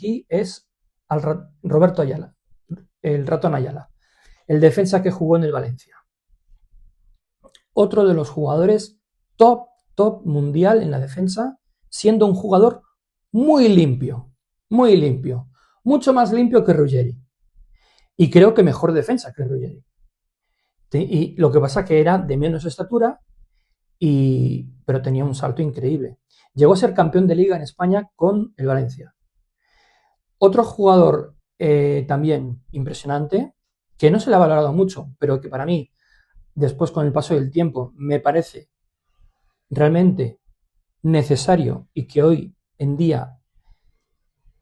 aquí es al Roberto Ayala, el ratón Ayala, el defensa que jugó en el Valencia. Otro de los jugadores top mundial en la defensa, siendo un jugador muy limpio, mucho más limpio que Ruggeri. Y creo que mejor defensa que Ruggeri. Y lo que pasa que era de menos estatura, pero tenía un salto increíble. Llegó a ser campeón de liga en España con el Valencia. Otro jugador también impresionante, que no se le ha valorado mucho, pero que para mí, después con el paso del tiempo, me parece realmente necesario y que hoy en día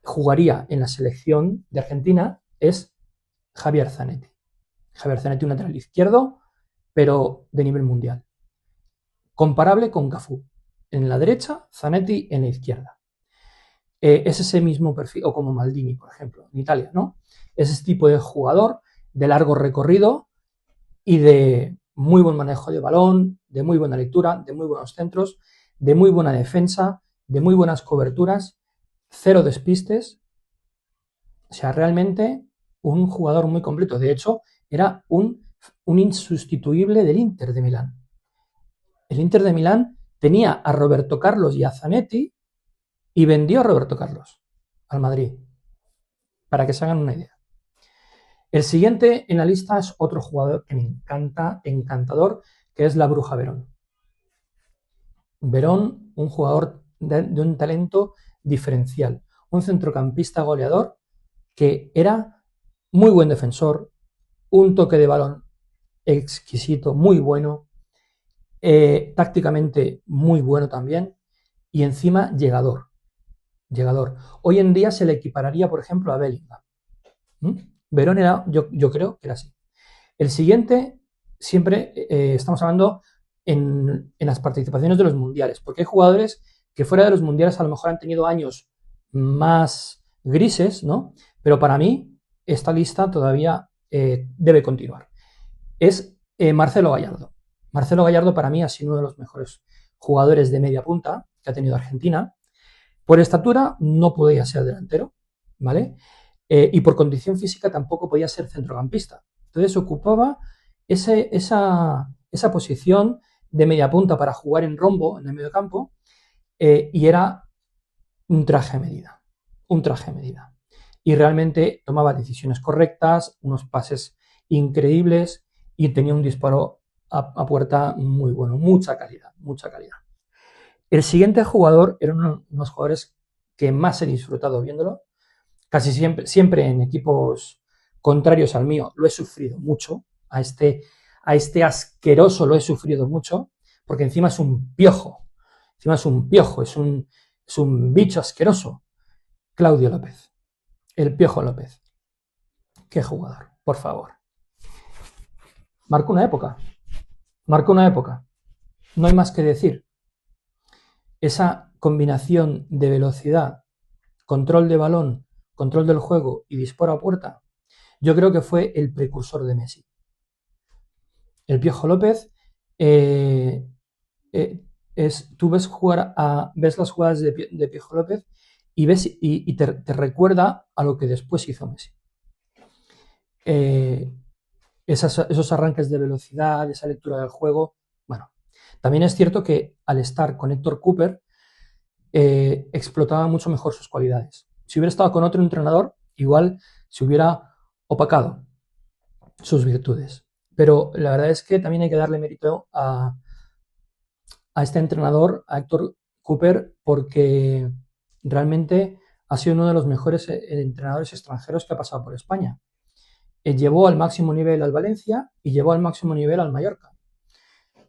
jugaría en la selección de Argentina, es Javier Zanetti. Javier Zanetti, un lateral izquierdo, pero de nivel mundial. Comparable con Cafú. En la derecha, Zanetti en la izquierda. Es ese mismo perfil, o como Maldini, por ejemplo, en Italia, ¿no? Es ese tipo de jugador de largo recorrido y de muy buen manejo de balón, de muy buena lectura, de muy buenos centros, de muy buena defensa, de muy buenas coberturas, cero despistes. O sea, realmente un jugador muy completo. De hecho, era un insustituible del Inter de Milán. El Inter de Milán tenía a Roberto Carlos y a Zanetti y vendió a Roberto Carlos al Madrid, para que se hagan una idea. El siguiente en la lista es otro jugador que me encanta, encantador, que es la Bruja Verón. Verón, un jugador de un talento diferencial, un centrocampista goleador que era muy buen defensor, un toque de balón exquisito, muy bueno, tácticamente muy bueno también, y encima llegador. Hoy en día se le equipararía, por ejemplo, a Bellingham. Verón era, yo creo que era así. El siguiente, siempre estamos hablando en las participaciones de los mundiales, porque hay jugadores que fuera de los mundiales a lo mejor han tenido años más grises, ¿no? Pero para mí esta lista todavía debe continuar. Es Marcelo Gallardo. Marcelo Gallardo para mí ha sido uno de los mejores jugadores de media punta que ha tenido Argentina. Por estatura no podía ser delantero, ¿vale? Y por condición física tampoco podía ser centrocampista. Entonces ocupaba esa posición de media punta para jugar en rombo, en el medio campo, y era un traje a medida, Y realmente tomaba decisiones correctas, unos pases increíbles y tenía un disparo a puerta muy bueno, mucha calidad. El siguiente jugador era uno de los jugadores que más he disfrutado viéndolo, casi siempre en equipos contrarios al mío, lo he sufrido mucho, a este asqueroso lo he sufrido mucho, porque encima es un piojo, es un bicho asqueroso. Claudio López, el Piojo López. Qué jugador, por favor. Marcó una época. No hay más que decir. Esa combinación de velocidad, control de balón, control del juego y disparo a puerta, yo creo que fue el precursor de Messi. El Piojo López, tú ves las jugadas de Piojo López y te recuerda a lo que después hizo Messi. Esos arranques de velocidad, esa lectura del juego. Bueno, también es cierto que al estar con Héctor Cooper, explotaba mucho mejor sus cualidades. Si hubiera estado con otro entrenador, igual se hubiera opacado sus virtudes. Pero la verdad es que también hay que darle mérito a este entrenador, a Héctor Cooper, porque realmente ha sido uno de los mejores entrenadores extranjeros que ha pasado por España. Llevó al máximo nivel al Valencia y llevó al máximo nivel al Mallorca.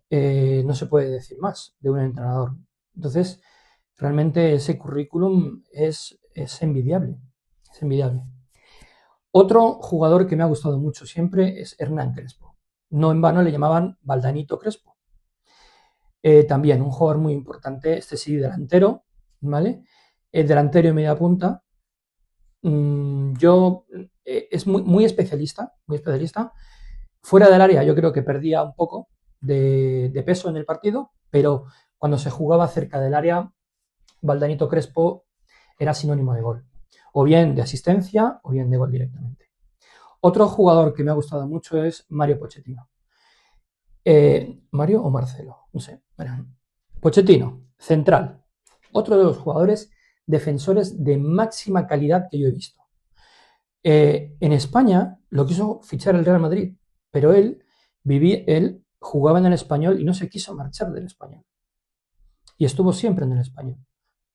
No se puede decir más de un entrenador. Entonces, realmente ese currículum es envidiable. Es envidiable. Otro jugador que me ha gustado mucho siempre es Hernán Crespo. No en vano le llamaban Valdanito Crespo. También un jugador muy importante, este sí, delantero, ¿vale? El delantero y media punta. Es muy especialista, Fuera del área yo creo que perdía un poco de peso en el partido, pero cuando se jugaba cerca del área, Valdanito Crespo era sinónimo de gol. o bien de asistencia o bien de gol directamente. Otro jugador que me ha gustado mucho es Mario Pochettino. Mario o Marcelo, no sé. Pochettino, central. Otro de los jugadores defensores de máxima calidad que yo he visto. En España lo quiso fichar el Real Madrid, pero él jugaba en el Español y no se quiso marchar del Español. Y estuvo siempre en el Español.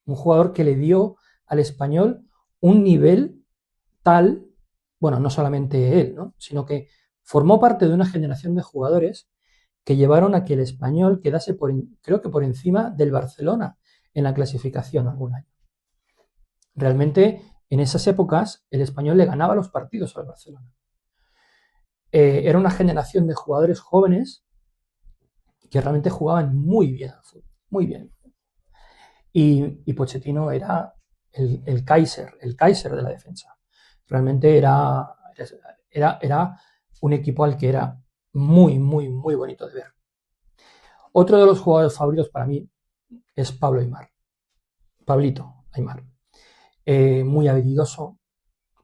Un jugador que le dio al Español un nivel tal, bueno, no solamente él, ¿no? Sino que formó parte de una generación de jugadores que llevaron a que el Español quedase creo que por encima del Barcelona en la clasificación algún año. Realmente en esas épocas el Español le ganaba los partidos al Barcelona. Era una generación de jugadores jóvenes que realmente jugaban muy bien al fútbol, muy bien. Y Pochettino era el Kaiser de la defensa. Realmente era un equipo al que era muy, muy, muy bonito de ver. Otro de los jugadores favoritos para mí es Pablo Aimar. Pablito Aimar. Muy habilidoso,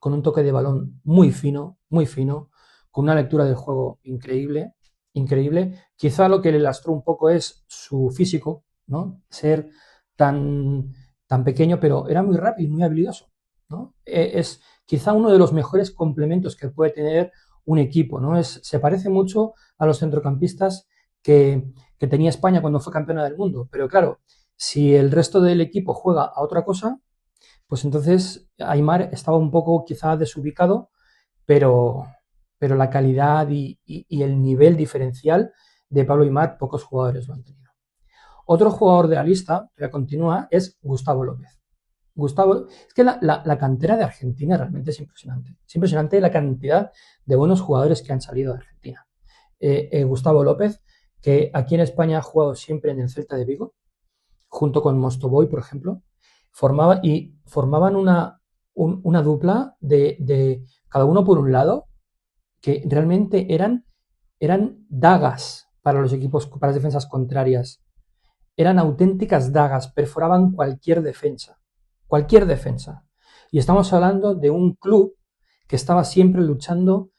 con un toque de balón muy fino, con una lectura del juego increíble, increíble. Quizá lo que le lastró un poco es su físico, ¿no? Ser tan pequeño, pero era muy rápido y muy habilidoso, ¿no? Es quizá uno de los mejores complementos que puede tener un equipo, ¿no? Se parece mucho a los centrocampistas que tenía España cuando fue campeona del mundo, pero claro, si el resto del equipo juega a otra cosa, pues entonces Aimar estaba un poco quizá desubicado, pero la calidad y el nivel diferencial de Pablo Aimar pocos jugadores lo han tenido. Otro jugador de la lista, que continúa, es Gustavo López. Es que la cantera de Argentina realmente es impresionante. Es impresionante la cantidad de buenos jugadores que han salido de Argentina. Gustavo López, que aquí en España ha jugado siempre en el Celta de Vigo, junto con Mostovoy, por ejemplo, formaban una dupla de cada uno por un lado, que realmente eran dagas para los equipos, para las defensas contrarias. Eran auténticas dagas, perforaban cualquier defensa. Cualquier defensa. Y estamos hablando de un club que estaba siempre luchando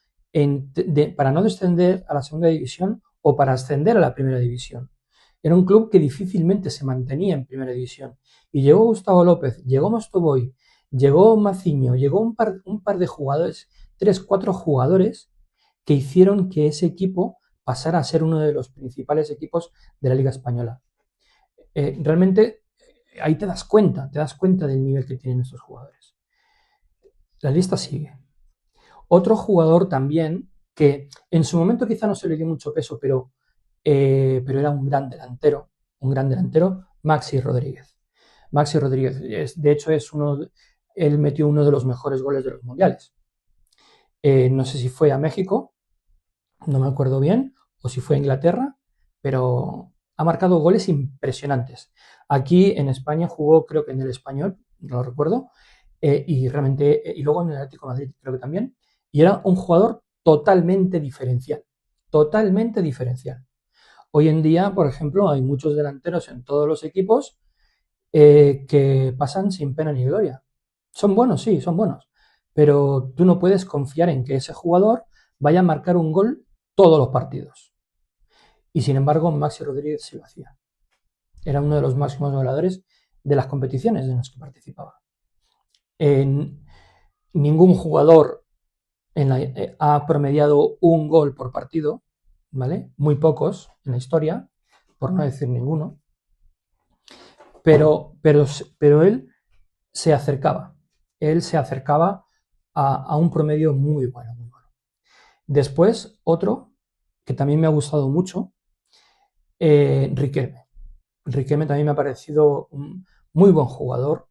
para no descender a la segunda división o para ascender a la primera división. Era un club que difícilmente se mantenía en primera división. Y llegó Gustavo López, llegó Mostovoy, llegó Maciño, llegó un par de jugadores, 3, 4 jugadores que hicieron que ese equipo pasara a ser uno de los principales equipos de la Liga Española. Realmente ahí te das cuenta del nivel que tienen estos jugadores. La lista sigue. Otro jugador también que en su momento quizá no se le dio mucho peso, pero era un gran delantero, Maxi Rodríguez. Maxi Rodríguez, de hecho, él metió uno de los mejores goles de los mundiales. No sé si fue a México, no me acuerdo bien, o si fue a Inglaterra, pero ha marcado goles impresionantes. Aquí en España jugó, creo que en el Español, no lo recuerdo, y luego en el Atlético de Madrid, creo que también, y era un jugador totalmente diferencial. Hoy en día, por ejemplo, hay muchos delanteros en todos los equipos que pasan sin pena ni gloria. Son buenos, sí, son buenos, pero tú no puedes confiar en que ese jugador vaya a marcar un gol todos los partidos. Y sin embargo, Maxi Rodríguez sí lo hacía. Era uno de los máximos goleadores de las competiciones en las que participaba. Ningún jugador ha promediado un gol por partido, ¿vale? Muy pocos en la historia, por no decir ninguno. Pero él se acercaba. Él se acercaba a un promedio muy bueno, muy bueno. Después, otro que también me ha gustado mucho, Riquelme. Riquelme también me ha parecido un muy buen jugador,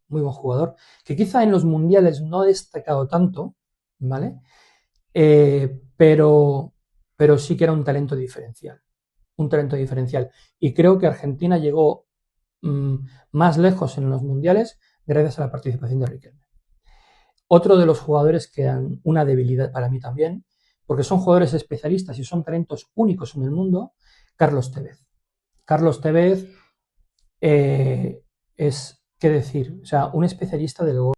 que quizá en los mundiales no ha destacado tanto, ¿vale? Pero sí que era un talento diferencial. Y creo que Argentina llegó más lejos en los mundiales gracias a la participación de Riquelme. Otro de los jugadores que dan una debilidad para mí también, porque son jugadores especialistas y son talentos únicos en el mundo, Carlos Tevez. Carlos Tevez es, ¿qué decir? O sea, un especialista del gol.